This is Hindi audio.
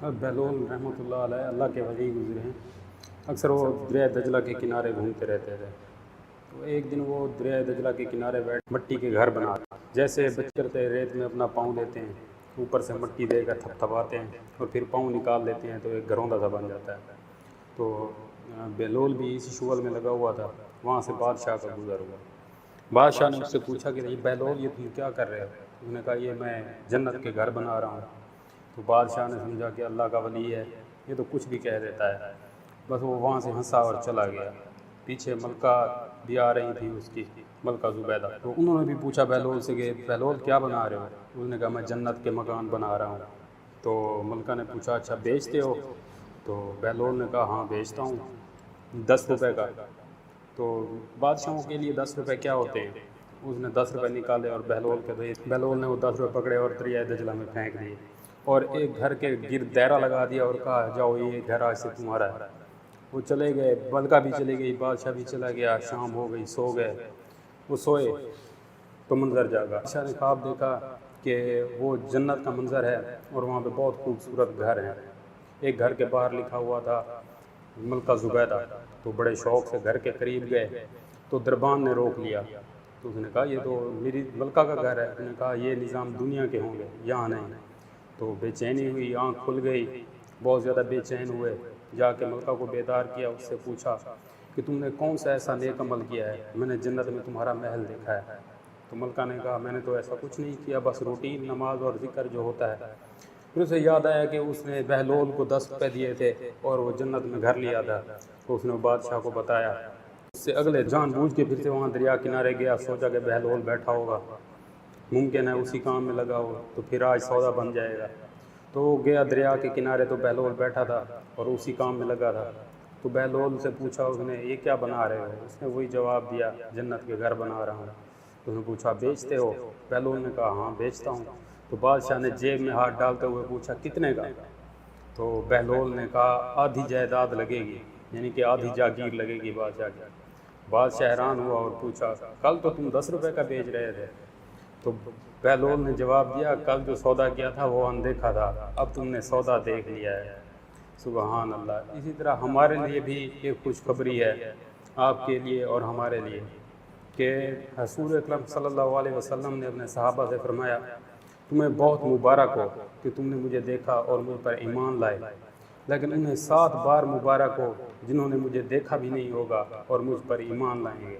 बहलोल रहमतुल्लाह अलैह अल्लाह के वली गुज़रे हैं। अक्सर वो दरिया दजला के किनारे घूमते रहते थे। तो एक दिन वो दरिया दजला के किनारे बैठ मट्टी के घर बना रहे। जैसे बच्चे करते रेत में अपना पाँव देते हैं, ऊपर से मट्टी देकर थपथपाते हैं और फिर पाँव निकाल लेते हैं तो एक घरौंदा सा बन जाता है। तो बहलोल भी इसी शुगल में लगा हुआ था। वहाँ से बादशाह का गुजर हुआ। बादशाह ने उससे पूछा कि ये बहलोल ये तुम क्या कर रहे हो? उसने कहा ये मैं जन्नत के घर बना रहा हूँ। तो बादशाह ने समझा कि अल्लाह का वली है, ये तो कुछ भी कह देता है। बस वो वहाँ से हंसा और चला गया। पीछे मलका भी आ रही थी उसकी, मलका ज़ुबैदा। तो उन्होंने भी पूछा बहलोल से कि बहलोल क्या बना रहे हो? उसने कहा मैं जन्नत के मकान बना रहा हूँ। तो मलका ने पूछा अच्छा बेचते हो? तो बहलोल ने कहा हाँ बेचता हूँ, 10 रुपये का। तो बादशाहों के लिए 10 रुपये क्या होते हैं? उसने 10 रुपये निकाले और बहलोल के दे। बहलोल ने वो 10 रुपये पकड़े और दरिया दजला में फेंक दिए और एक घर के गिर दायरा लगा दिया और कहा जाओ ये घर आज से तुम्हारा है। वो चले गए, मलका भी चली गई, बादशाह भी चला गया। शाम हो गई, सो गए। वो सोए तो मंजर जागा। बादशाह ने ख्वाब देखा कि वो जन्नत का मंजर है और वहाँ पे बहुत खूबसूरत घर हैं। एक घर के बाहर लिखा हुआ था मलका ज़ुबैदा। तो बड़े शौक़ से घर के करीब गए तो दरबान ने रोक लिया। तो उसने कहा ये तो मेरी मलका का घर है। उसने कहा ये निज़ाम दुनिया के होंगे, यहाँ नहीं। तो बेचैनी हुई, आँख खुल गई, बहुत ज़्यादा बेचैन हुए। जाके मलका को बेदार किया, उससे पूछा कि तुमने कौन सा ऐसा नेक अमल किया है, मैंने जन्नत में तुम्हारा महल देखा है। तो मलका ने कहा मैंने तो ऐसा कुछ नहीं किया, बस रूटीन नमाज और ज़िक्र जो होता है। फिर उसे याद आया कि उसने बहलोल को 10 रुपये दिए थे और वो जन्नत में घर लिया था। तो उसने बादशाह को बताया। उससे अगले जानबूझ के फिर से वहाँ दरिया किनारे गया, सोचा कि बहलोल बैठा होगा, मुमकिन है उसी काम में लगा हो, तो फिर आज सौदा बन जाएगा। तो वो गया दरिया के किनारे तो बहलोल बैठा था और उसी काम में लगा था। तो बहलोल से पूछा उसने ये क्या बना रहे हो? उसने वही जवाब दिया जन्नत के घर बना रहा हूँ। तो उसने पूछा बेचते हो? बहलोल ने कहा हाँ बेचता हूँ। तो बादशाह ने जेब में हाथ डालते हुए पूछा कितने का? तो बहलोल ने कहा आधी जायदाद लगेगी, यानी कि आधी जागीर लगेगी बादशाह की। बादशाह हैरान हुआ और पूछा कल तो तुम 10 रुपये का बेच रहे थे। तो बहलोल ने जवाब दिया कल जो सौदा किया था वो अनदेखा था, अब तुमने सौदा देख लिया है। सुबहान अल्लाह। इसी तरह हमारे लिए भी एक खुशखबरी है आपके लिए और हमारे लिए कि रसूल अकरम सल्लल्लाहु अलैहि वसल्लम ने अपने सहाबा से फरमाया तुम्हें बहुत मुबारक हो कि तुमने मुझे देखा और मुझ पर ईमान लाए, लेकिन उन्हें 7 बार मुबारक हो जिन्होंने मुझे देखा भी नहीं होगा और मुझ पर ईमान लाएंगे।